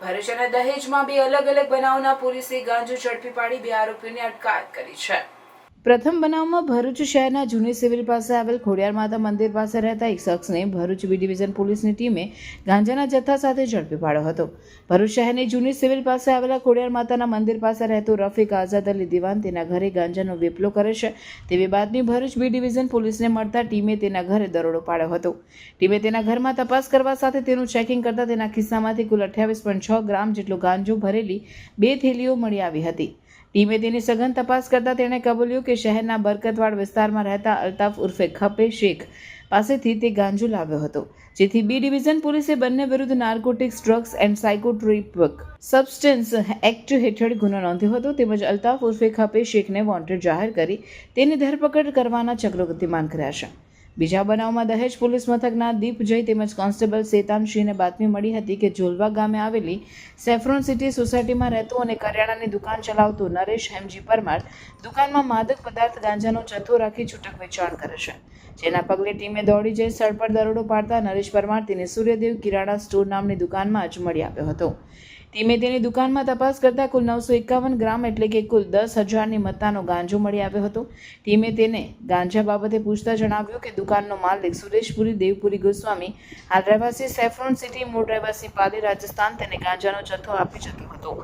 ભરૂચ અને દહેજમાં બે અલગ અલગ બનાવના પોલીસે ગાંજો ઝડપી પાડી બે આરોપીઓની અટકાયત કરી છે। પ્રથમ બનાવમાં ભરૂચ શહેરના જૂની સિવિલ પાસે આવેલ ખોડિયાર માતા મંદિર પાસે રહેતા એક શખ્સને ભરૂચ બી ડિવિઝન પોલીસની ટીમે ગાંજાના જથ્થા સાથે ઝડપી પાડ્યો હતો। ભરૂચ શહેરની જૂની સિવિલ પાસે આવેલા ખોડિયાર માતાના મંદિર પાસે રહેતો રફીક આઝાદ અલી દિવાન તેના ઘરે ગાંજાનો વેપલો કરે છે તેવી બાતમી ભરૂચ બી ડિવિઝન પોલીસને મળતા ટીમે તેના ઘરે દરોડો પાડ્યો હતો। ટીમે તેના ઘરમાં તપાસ કરવા સાથે તેનું ચેકિંગ કરતા તેના ખિસ્સામાંથી કુલ 28.6 ગ્રામ જેટલો ગાંજો ભરેલી 2 થેલીઓ મળી આવી હતી। ટીમે તેની સઘન તપાસ કરતા તેણે કબૂલ્યું કે શહેરના બરકતવાડ વિસ્તારમાં રહેતા અલ્તાફ ઉર્ફે ખપે શેખ પાસેથી તે ગાંજો લાવ્યો હતો, જેથી બી ડિવિઝન પોલીસે બંને વિરુદ્ધ narcotics drugs and psychotropic substance act હેઠળ ગુનો નોંધ્યો હતો તેમજ અલ્તાફ ઉર્ફે ખપે શેખને વોન્ટેડ જાહેર કરી તેની ધરપકડ કરવાના ચક્રો ગતિમાન કર્યા છે। બીજા બનાવમાં દહેજ પોલીસ મથકના દીપ જય તેમજ કોન્સ્ટેબલ સેતાનસિંહને બાતમી મળી હતી કે જોલવા ગામે આવેલી સેફ્રોન સિટી સોસાયટીમાં રહેતો અને કરિયાણાની દુકાન ચલાવતો નરેશ હેમજી પરમાર દુકાનમાં માદક પદાર્થ ગાંજાનો જથ્થો રાખી છૂટક વેચાણ કરે છે, જેના પગલે ટીમે દોડી જઈ સ્થળ પર દરોડો પાડતા નરેશ પરમાર તેની સૂર્યદેવ કિરાણા સ્ટોર નામની દુકાનમાં જ મળી આવ્યો હતો। ટીમે તેની દુકાનમાં તપાસ કરતા કુલ 951 ગ્રામ એટલે કે કુલ 10,000ની મત્તાનો ગાંજો મળી આવ્યો હતો। ટીમે તેને ગાંજા બાબતે પૂછતા જણાવ્યું કે દુકાનનો માલિક સુરેશપુરી દેવપુરી ગોસ્વામી હાલ રહેવાસી સેફ્રોન સિટી મૂળ રહેવાસી પાલી રાજસ્થાન તેને ગાંજાનો જથ્થો આપી જતો હતો,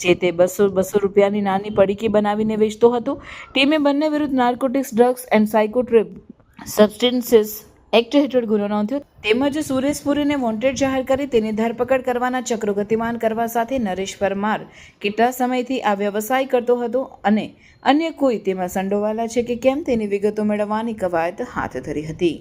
જે તે 200 રૂપિયાની નાની પડીકી બનાવીને વેચતો હતો। ટીમે બંને વિરુદ્ધ narcotics drugs and psychotropic substances act હેઠળ ગુનો નોંધ્યો તેમજ સુરેશપુરીને વોન્ટેડ જાહેર કરી તેની ધરપકડ કરવાના ચક્રો ગતિમાન કરવા સાથે નરેશ પરમાર કેટલા સમયથી આ વ્યવસાય કરતો હતો અને અન્ય કોઈ તેમાં સંડોવાયેલા છે કે કેમ તેની વિગતો મેળવવાની કવાયત હાથ ધરી હતી।